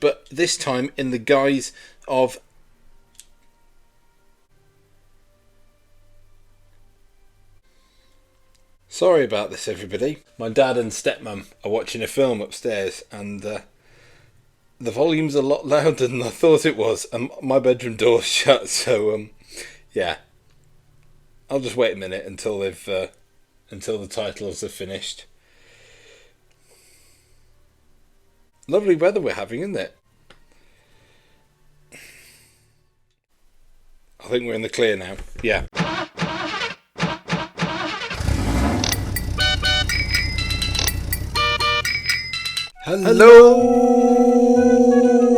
but this time in the guise of sorry about this, everybody. My dad and stepmum are watching a film upstairs, and the volume's a lot louder than I thought it was, and my bedroom door's shut. So yeah, I'll just wait a minute until the titles are finished. Lovely weather we're having, isn't it? I think we're in the clear now. Yeah. Hello,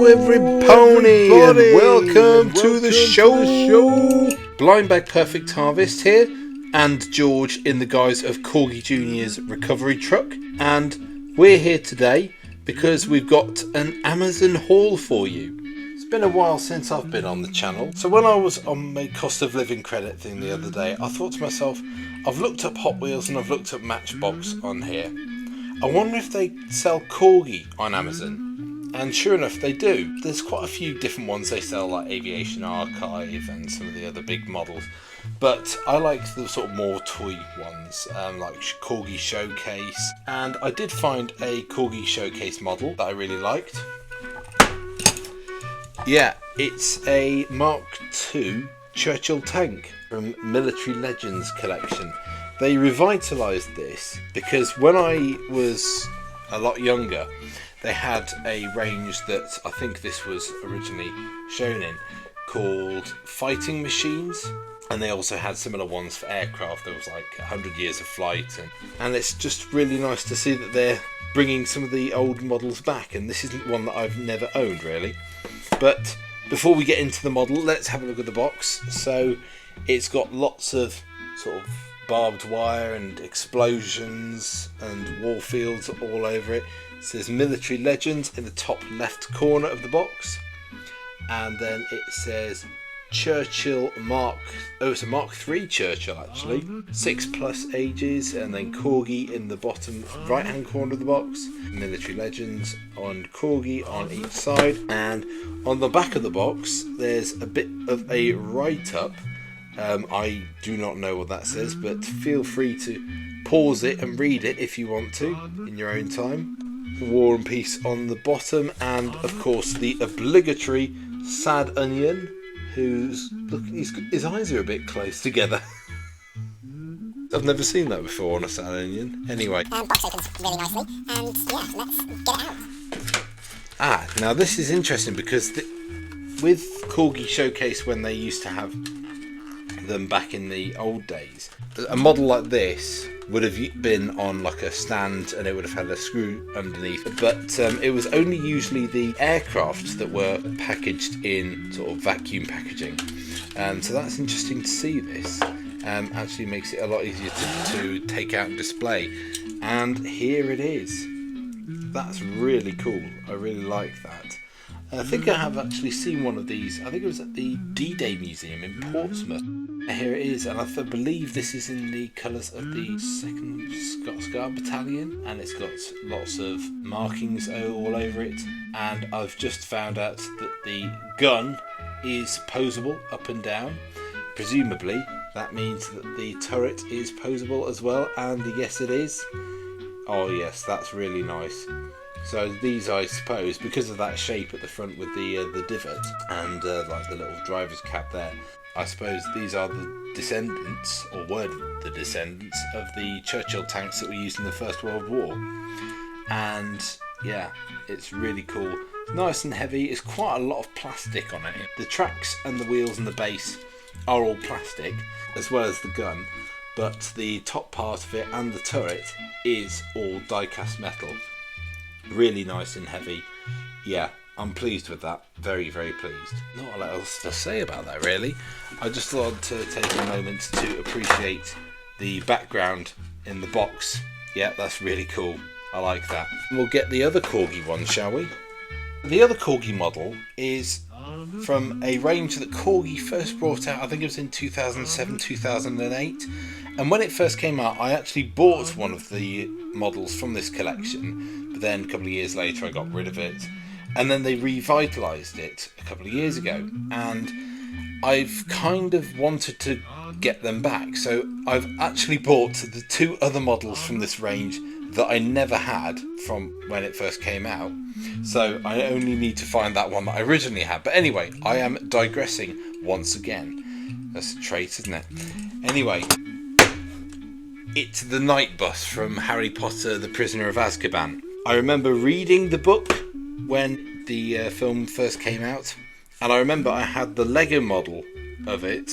everybody, and welcome to the show. Blind Bag Perfect Harvest here, and George in the guise of Corgi Jr.'s recovery truck, and we're here today because we've got an Amazon haul for you. It's been a while since I've been on the channel, so when I was on my cost of living credit thing the other day, I thought to myself, I've looked up Hot Wheels and I've looked up Matchbox on here. I wonder if they sell Corgi on Amazon, and sure enough they do. There's quite a few different ones they sell, like Aviation Archive and some of the other big models, but I like the sort of more toy ones, like Corgi Showcase, and I did find a Corgi Showcase model that I really liked. Yeah, it's a Mark II Churchill tank from Military Legends collection. They revitalised this because when I was a lot younger, they had a range that I think this was originally shown in called Fighting Machines, and they also had similar ones for aircraft. There was like 100 Years of Flight, and it's just really nice to see that they're bringing some of the old models back, and this isn't one that I've never owned really. But before we get into the model, let's have a look at the box. So it's got lots of sort of barbed wire and explosions and war fields all over it. It says Military Legends in the top left corner of the box, and then it says Churchill it's a Mark III Churchill actually, 6+ ages, and then Corgi in the bottom right hand corner of the box, Military Legends on Corgi on each side, and on the back of the box there's a bit of a write-up. I do not know what that says, but feel free to pause it and read it if you want to in your own time. War and Peace on the bottom, and of course the obligatory Sad Onion, who's look, his eyes are a bit close together. I've never seen that before on a Sad Onion. Anyway, box opens really nicely, and yeah, let's get it out. Now this is interesting because with Corgi Showcase, when they used to have them back in the old days, a model like this would have been on like a stand and it would have had a screw underneath, but it was only usually the aircraft that were packaged in sort of vacuum packaging, so that's interesting to see. This actually makes it a lot easier to take out and display, and here it is. That's really cool. I really like that. I think I have actually seen one of these. I think it was at the D-Day Museum in Portsmouth. Here it is, and I believe this is in the colours of the 2nd Scots Guard Battalion, and it's got lots of markings all over it, and I've just found out that the gun is posable up and down. Presumably that means that the turret is posable as well, and yes it is. Oh yes, that's really nice. So these, I suppose, because of that shape at the front with the divot and like the little driver's cap there, I suppose these are the descendants, or were the descendants, of the Churchill tanks that were used in the First World War. And yeah, it's really cool. It's nice and heavy. It's quite a lot of plastic on it. The tracks and the wheels and the base are all plastic, as well as the gun, but the top part of it and the turret is all die-cast metal. Really nice and heavy. Yeah, I'm pleased with that. Very, very pleased. Not a lot else to say about that really. I just thought to take a moment to appreciate the background in the box. Yeah, that's really cool. I like that. We'll get the other Corgi one, shall we? The other Corgi model is from a range that Corgi first brought out. I think it was in 2007, 2008. And when it first came out, I actually bought one of the models from this collection, but then a couple of years later I got rid of it. and then they revitalised it a couple of years ago, and I've kind of wanted to get them back. So I've actually bought the 2 other models from this range that I never had from when it first came out. So I only need to find that one that I originally had. But anyway, I am digressing once again. That's a trait, isn't it? Anyway, it's the night bus from Harry Potter, The Prisoner of Azkaban. I remember reading the book when the film first came out, and I remember I had the Lego model of it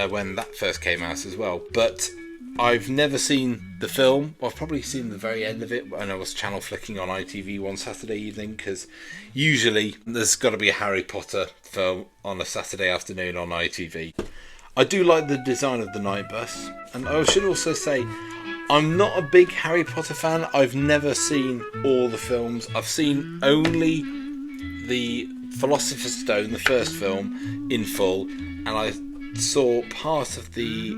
when that first came out as well. But I've never seen the film. I've probably seen the very end of it when I was channel flicking on ITV one Saturday evening, because usually there's got to be a Harry Potter film on a Saturday afternoon on ITV. I do like the design of the night bus, and I should also say I'm not a big Harry Potter fan. I've never seen all the films. I've seen only the Philosopher's Stone, the first film, in full, and I saw part of the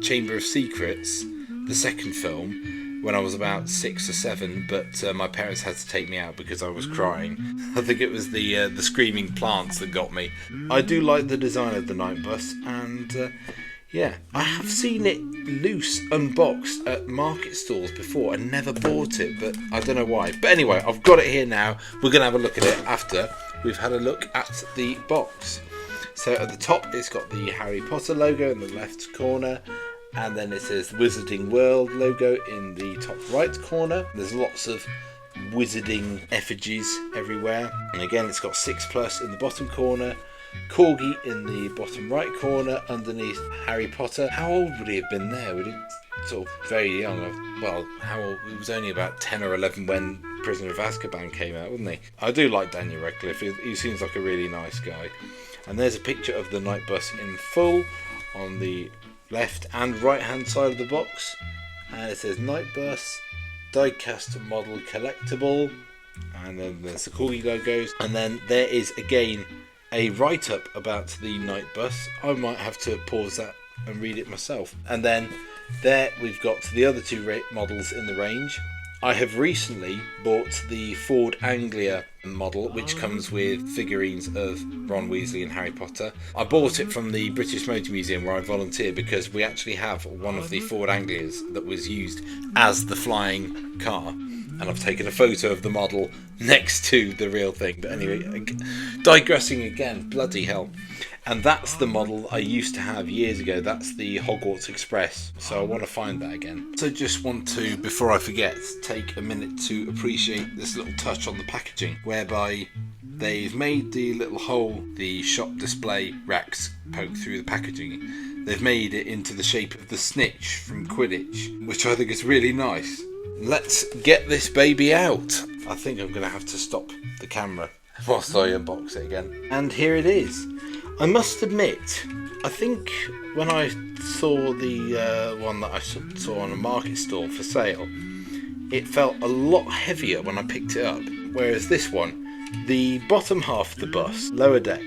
Chamber of Secrets, the second film, when I was about 6 or 7, but my parents had to take me out because I was crying. I think it was the screaming plants that got me. I do like the design of the night bus, and yeah, I have seen it loose, unboxed at market stalls before and never bought it, but I don't know why. But anyway, I've got it here now. We're going to have a look at it after we've had a look at the box. So at the top it's got the Harry Potter logo in the left corner, and then it says Wizarding World logo in the top right corner. There's lots of wizarding effigies everywhere, and again it's got 6+ in the bottom corner, Corgi in the bottom right corner underneath Harry Potter. How old would he have been there? Would he sort of very young? Well, how old? He was only about 10 or 11 when Prisoner of Azkaban came out, wasn't he? I do like Daniel Radcliffe. He seems like a really nice guy. And there's a picture of the night bus in full on the left and right hand side of the box, and it says night bus, diecast model collectible, and then there's the Corgi logos, and then there is again a write-up about the night bus. I might have to pause that and read it myself. And then there we've got the other 2 models in the range. I have recently bought the Ford Anglia model, which comes with figurines of Ron Weasley and Harry Potter. I bought it from the British Motor Museum where I volunteer, because we actually have one of the Ford Anglias that was used as the flying car, and I've taken a photo of the model next to the real thing. But anyway, digressing again, bloody hell. And that's the model I used to have years ago. That's the Hogwarts Express. So I want to find that again. So just want to, before I forget, take a minute to appreciate this little touch on the packaging, whereby they've made the little hole the shop display racks poke through the packaging. They've made it into the shape of the snitch from Quidditch, which I think is really nice. Let's get this baby out. I think I'm going to have to stop the camera whilst I unbox it again. And here it is. I must admit, I think when I saw the one that I saw on a market stall for sale, it felt a lot heavier when I picked it up. Whereas this one, the bottom half of the bus, lower deck,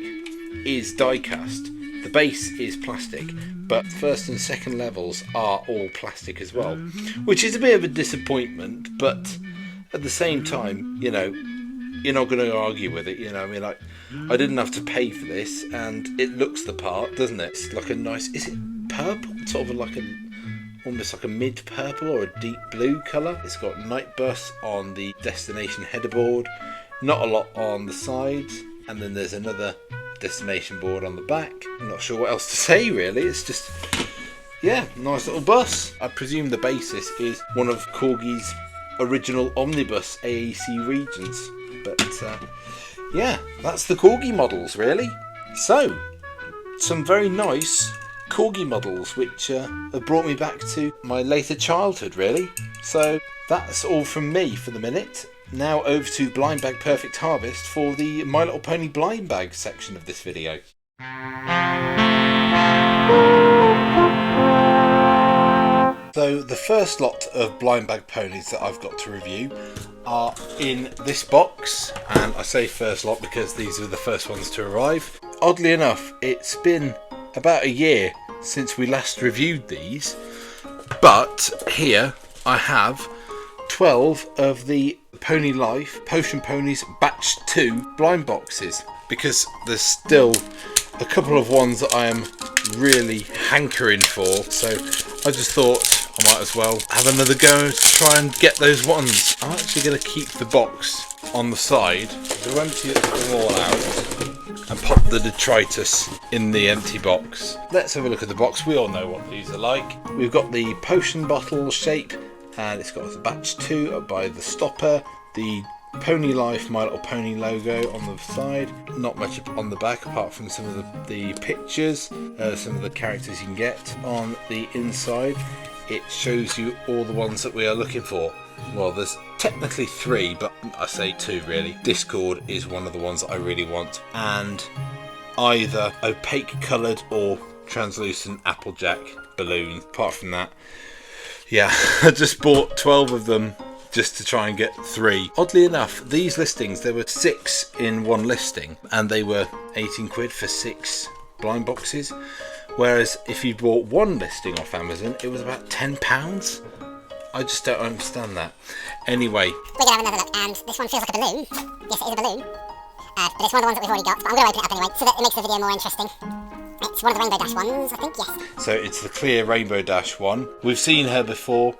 is die-cast. The base is plastic, but first and second levels are all plastic as well, which is a bit of a disappointment, but at the same time, you know, you're not going to argue with it, you know. I mean, like, I didn't have to pay for this, and it looks the part, doesn't it? It's like a nice, is it purple? Sort of like almost like a mid-purple or a deep blue colour. It's got night bus on the destination header board, not a lot on the sides, and then there's another destination board on the back. I'm not sure what else to say really. It's just, yeah, nice little bus. I presume the basis is one of Corgi's original omnibus AAC regions, but yeah, that's the Corgi models really. So some very nice Corgi models which have brought me back to my later childhood really. So that's all from me for the minute. Now over to Blind Bag Perfect Harvest for the My Little Pony blind bag section of this video. So the first lot of blind bag ponies that I've got to review are in this box, and I say first lot because these are the first ones to arrive. Oddly enough, it's been about a year since we last reviewed these, but here I have 12 of the Pony Life, Potion Ponies Batch 2 blind boxes, because there's still a couple of ones that I am really hankering for, so I just thought I might as well have another go to try and get those ones. I'm actually going to keep the box on the side, so empty it all out and pop the detritus in the empty box. Let's have a look at the box. We all know what these are like. We've got the potion bottle shape, and it's got the Batch 2 by the stopper, the Pony Life My Little Pony logo on the side, not much on the back apart from some of the pictures, some of the characters you can get. On the inside it shows you all the ones that we are looking for. Well, there's technically 3, but I say 2 really. Discord is one of the ones that I really want, and either opaque coloured or translucent Applejack balloon. Apart from that, yeah, I just bought 12 of them just to try and get 3. Oddly enough, these listings, there were 6 in one listing, and they were 18 quid for 6 blind boxes. Whereas if you bought one listing off Amazon, it was about £10. I just don't understand that. Anyway, we're going to have another look, and this one feels like a balloon. Yes, it is a balloon. But it's one of the ones that we've already got, but I'm going to open it up anyway, so that it makes the video more interesting. It's one of the Rainbow Dash ones, I think, yes. So it's the clear Rainbow Dash one. We've seen her before,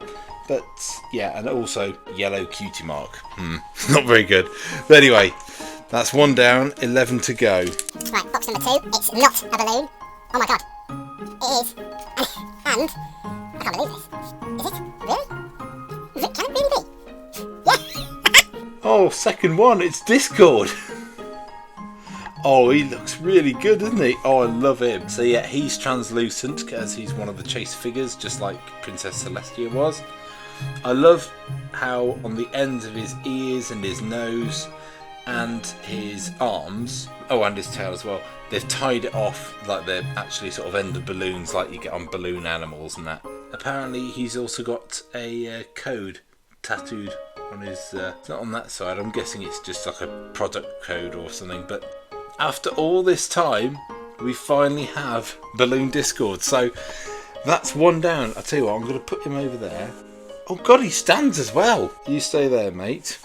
but yeah, and also yellow cutie mark. Not very good. But anyway, that's 1 down, 11 to go. Right, box number 2. It's not a balloon. Oh my god. It is. And I can't believe this. Is it? Really? Can it really be? Yeah. Oh, second one, it's Discord. Oh, he looks really good, doesn't he? Oh, I love him. So yeah, he's translucent because he's one of the chase figures, just like Princess Celestia was. I love how on the ends of his ears and his nose and his arms, oh, and his tail as well, they've tied it off like they're actually sort of end of balloons like you get on balloon animals and that. Apparently he's also got a code tattooed on his, it's not on that side, I'm guessing it's just like a product code or something, but after all this time we finally have Balloon Discord, so that's 1 down. I'll tell you what, I'm going to put him over there. Oh god, he stands as well. You stay there, mate.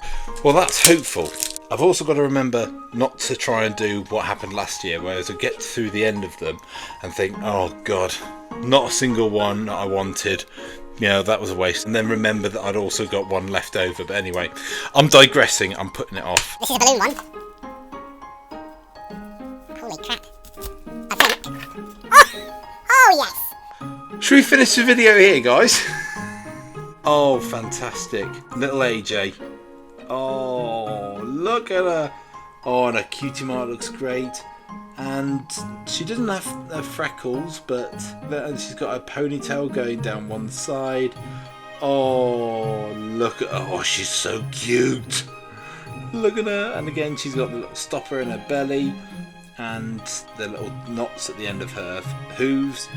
Well, that's hopeful. I've also got to remember not to try and do what happened last year, whereas I get through the end of them and think, oh god, not a single one that I wanted. You know, that was a waste. And then remember that I'd also got one left over. But anyway, I'm digressing. I'm putting it off. This is a balloon one. Holy crap. I think. Oh yes. Should we finish the video here, guys? Oh, fantastic. Little AJ. Oh, look at her. Oh, and her cutie mark looks great. And she doesn't have freckles, but and she's got a ponytail going down one side. Oh, look at her. Oh, she's so cute. Look at her. And again, she's got the little stopper in her belly and the little knots at the end of her hooves.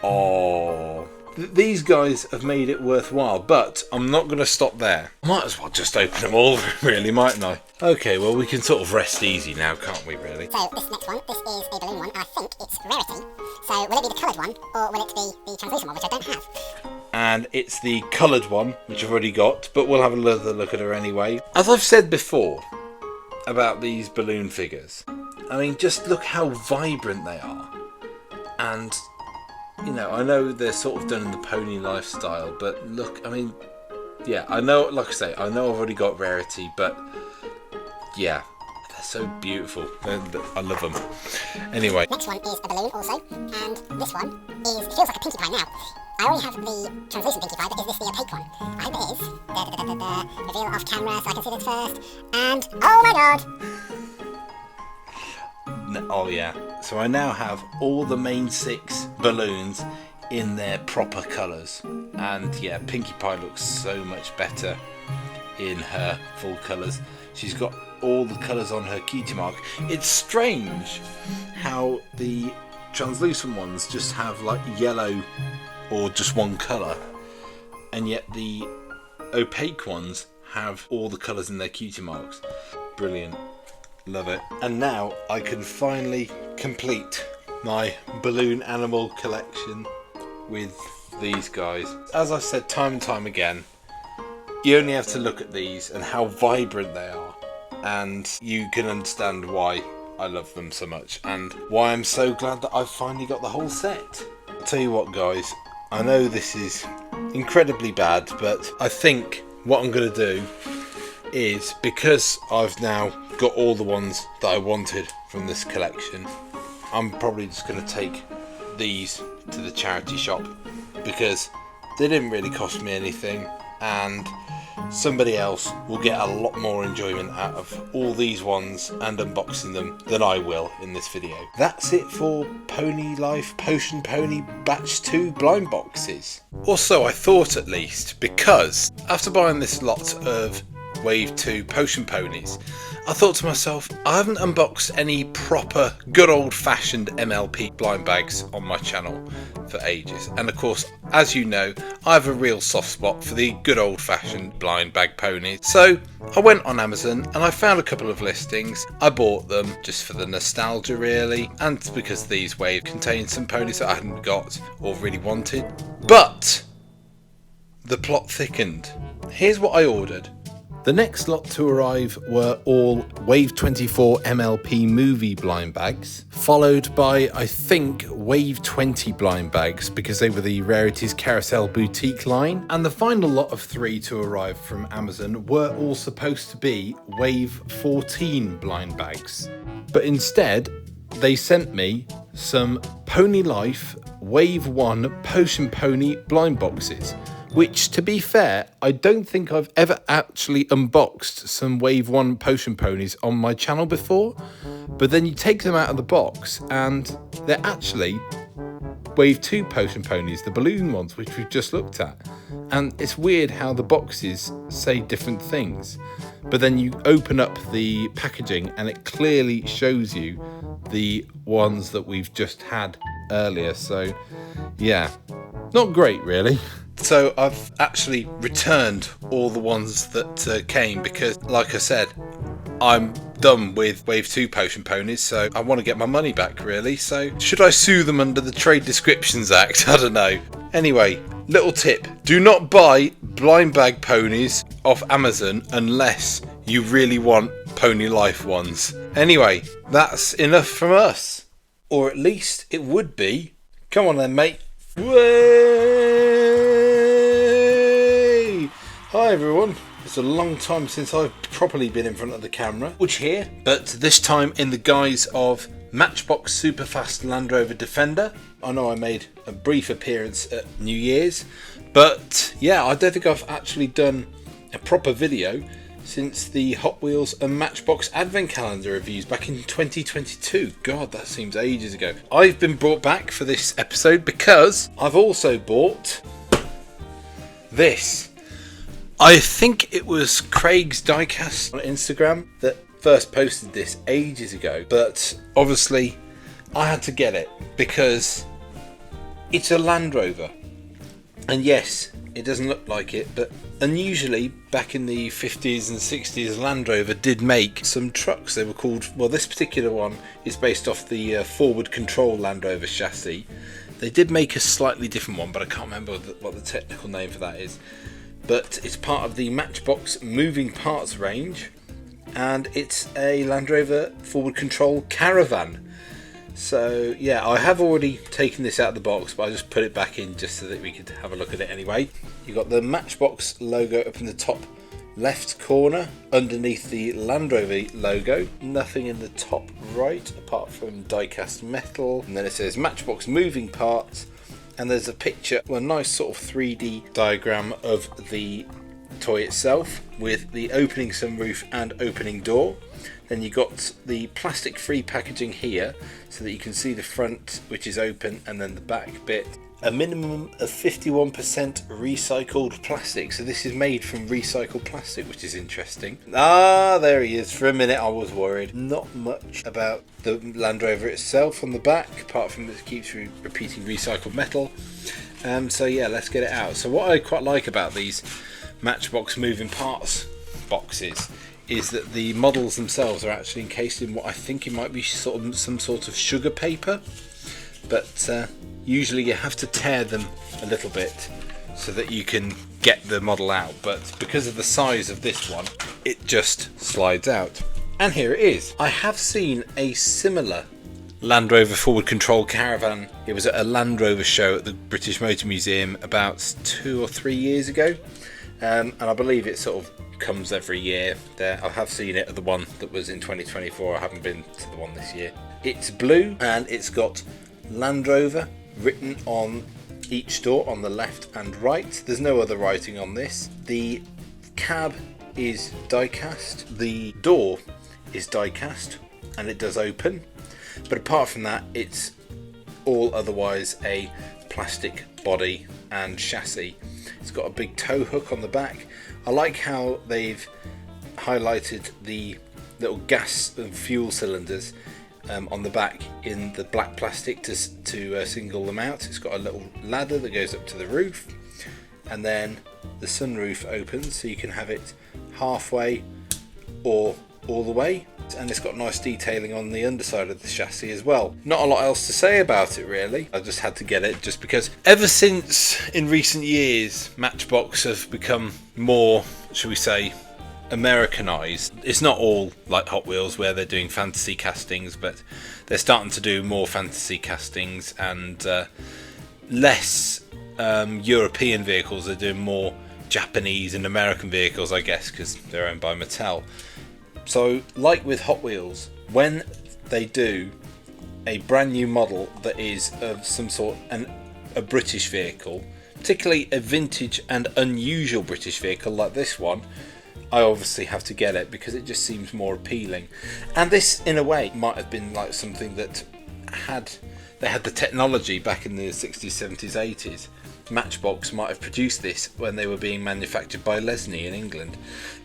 Oh, these guys have made it worthwhile, but I'm not going to stop there. I might as well just open them all, really, mightn't I? Okay, well, we can sort of rest easy now, can't we, really? So, this next one, this is a balloon one, and I think it's Rarity. So, will it be the coloured one, or will it be the translucent one, which I don't have? And it's the coloured one, which I've already got, but we'll have another look at her anyway. As I've said before about these balloon figures, I mean, just look how vibrant they are. And you know, I know they're sort of done in the pony lifestyle, but look, I mean, yeah, I know, like I say, I know I've already got Rarity, but yeah, they're so beautiful. I love them. Anyway. Next one is a balloon also, and this one feels like a Pinkie Pie now. I already have the translucent Pinkie Pie, but is this the opaque one? I hope it is. Reveal off camera so I can see this first. And, oh my god! Oh yeah, so I now have all the main 6 balloons in their proper colours, and yeah, Pinkie Pie looks so much better in her full colours. She's got all the colours on her cutie mark. It's strange how the translucent ones just have like yellow or just one colour, and yet the opaque ones have all the colours in their cutie marks. Brilliant. Love it. And now I can finally complete my balloon animal collection with these guys. As I've said time and time again, You only have to look at these and how vibrant they are, and you can understand why I love them so much and why I'm so glad that I've finally got the whole set. I'll tell you what, guys, I know this is incredibly bad, but I think what I'm going to do is, because I've now got all the ones that I wanted from this collection, I'm probably just going to take these to the charity shop because they didn't really cost me anything, and somebody else will get a lot more enjoyment out of all these ones and unboxing them than I will in this video. That's it for Pony Life Potion Pony Batch 2 blind boxes. Also, I thought, at least, because after buying this lot of Wave 2 Potion Ponies, I thought to myself, I haven't unboxed any proper good old fashioned MLP blind bags on my channel for ages, and of course, as you know, I have a real soft spot for the good old fashioned blind bag ponies. So I went on Amazon and I found a couple of listings. I bought them just for the nostalgia really, and because these Wave contained some ponies that I hadn't got or really wanted. But the plot thickened. Here's what I ordered. The next lot to arrive were all Wave 24 MLP movie blind bags, followed by, I think, Wave 20 blind bags because they were the Rarities Carousel Boutique line. And the final lot of 3 to arrive from Amazon were all supposed to be Wave 14 blind bags. But instead, they sent me some Pony Life Wave 1 Potion Pony blind boxes, which, to be fair, I don't think I've ever actually unboxed some Wave 1 Potion Ponies on my channel before. But then you take them out of the box and they're actually Wave 2 Potion Ponies, the balloon ones, which we've just looked at. And it's weird how the boxes say different things, but then you open up the packaging and it clearly shows you the ones that we've just had earlier. So yeah, not great really. So I've actually returned all the ones that came because, like I said, I'm done with Wave 2 Potion Ponies, so I want to get my money back really. So should I sue them under the Trade Descriptions Act? I don't know. Anyway, little tip. Do not buy blind bag ponies off Amazon unless you really want Pony Life ones. Anyway, that's enough from us. Or at least it would be. Come on then, mate. Way! Hi everyone. It's a long time since I've properly been in front of the camera. Which here, but this time in the guise of Matchbox Superfast Land Rover Defender. I know I made a brief appearance at New Year's, but yeah, I don't think I've actually done a proper video since the Hot Wheels and Matchbox Advent Calendar reviews back in 2022. God, that seems ages ago. I've been brought back for this episode because I've also bought this. I think it was Craig's Diecast on Instagram that first posted this ages ago, but obviously I had to get it because it's a Land Rover. And yes, it doesn't look like it, but unusually back in the 50s and 60s, Land Rover did make some trucks. They were called, well, this particular one is based off the forward control Land Rover chassis. They did make a slightly different one, but I can't remember what the technical name for that is. But it's part of the Matchbox moving parts range, and it's a Land Rover forward control caravan. So yeah, I have already taken this out of the box, but I just put it back in just so that we could have a look at it anyway. You've got the Matchbox logo up in the top left corner underneath the Land Rover logo. Nothing in the top right apart from die-cast metal, and then it says Matchbox moving parts, and there's a picture, well, a nice sort of 3D diagram of the toy itself with the opening sunroof and opening door. Then you got the plastic free packaging here so that you can see the front, which is open, and then the back bit. A minimum of 51% recycled plastic, so this is made from recycled plastic, which is interesting. Ah, there he is. For a minute I was worried. Not much about the Land Rover itself on the back, apart from that it keeps repeating recycled metal. So yeah, let's get it out. So what I quite like about these Matchbox moving parts boxes is that the models themselves are actually encased in what I think it might be some sort of sugar paper, but usually you have to tear them a little bit so that you can get the model out, but because of the size of this one, it just slides out. And here it is. I have seen a similar Land Rover forward control caravan. It was at a Land Rover show at the British Motor Museum about 2 or 3 years ago, and I believe it sort of comes every year there. I have seen it at the one that was in 2024. I haven't been to the one this year. It's blue and it's got Land Rover written on each door on the left and right. There's no other writing on this. The cab is die-cast. The door is die-cast and it does open. But apart from that, it's all otherwise a plastic body and chassis. It's got a big tow hook on the back. I like how they've highlighted the little gas and fuel cylinders on the back in the black plastic to single them out. It's got a little ladder that goes up to the roof, and then the sunroof opens so you can have it halfway or all the way, and it's got nice detailing on the underside of the chassis as well. Not a lot else to say about it really. I just had to get it just because ever since in recent years Matchbox have become more, shall we say, Americanized. It's not all like Hot Wheels where they're doing fantasy castings, but they're starting to do more fantasy castings and less European vehicles. They're doing more Japanese and American vehicles, I guess, because they're owned by Mattel. So like with Hot Wheels, when they do a brand new model that is of some sort a British vehicle, particularly a vintage and unusual British vehicle like this one, I obviously have to get it because it just seems more appealing. And this in a way might have been like something that they had the technology back in the 60s, 70s, 80s. Matchbox might have produced this when they were being manufactured by Lesney in England.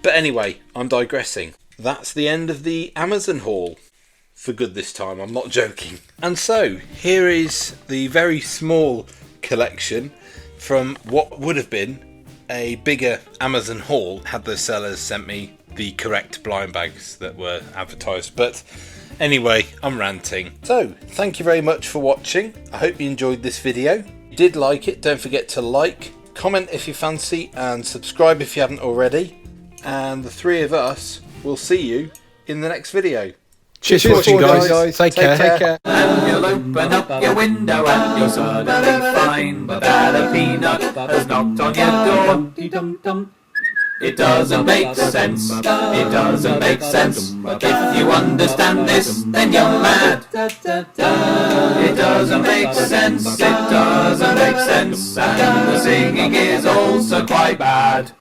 But anyway, I'm digressing. That's the end of the Amazon haul. For good this time, I'm not joking. And so, here is the very small collection from what would have been a bigger Amazon haul had the sellers sent me the correct blind bags that were advertised. But anyway, I'm ranting. So, thank you very much for watching. I hope you enjoyed this video. If you did like it, don't forget to like, comment if you fancy, and subscribe if you haven't already. And the three of us will see you in the next video. Cheers for watching, guys. Take care. And you'll open up your window and you'll suddenly find that a peanut has knocked on your door. It doesn't make sense, it doesn't make sense, but if you understand this, then you're mad. It doesn't make sense, it doesn't make sense, and the singing is also quite bad.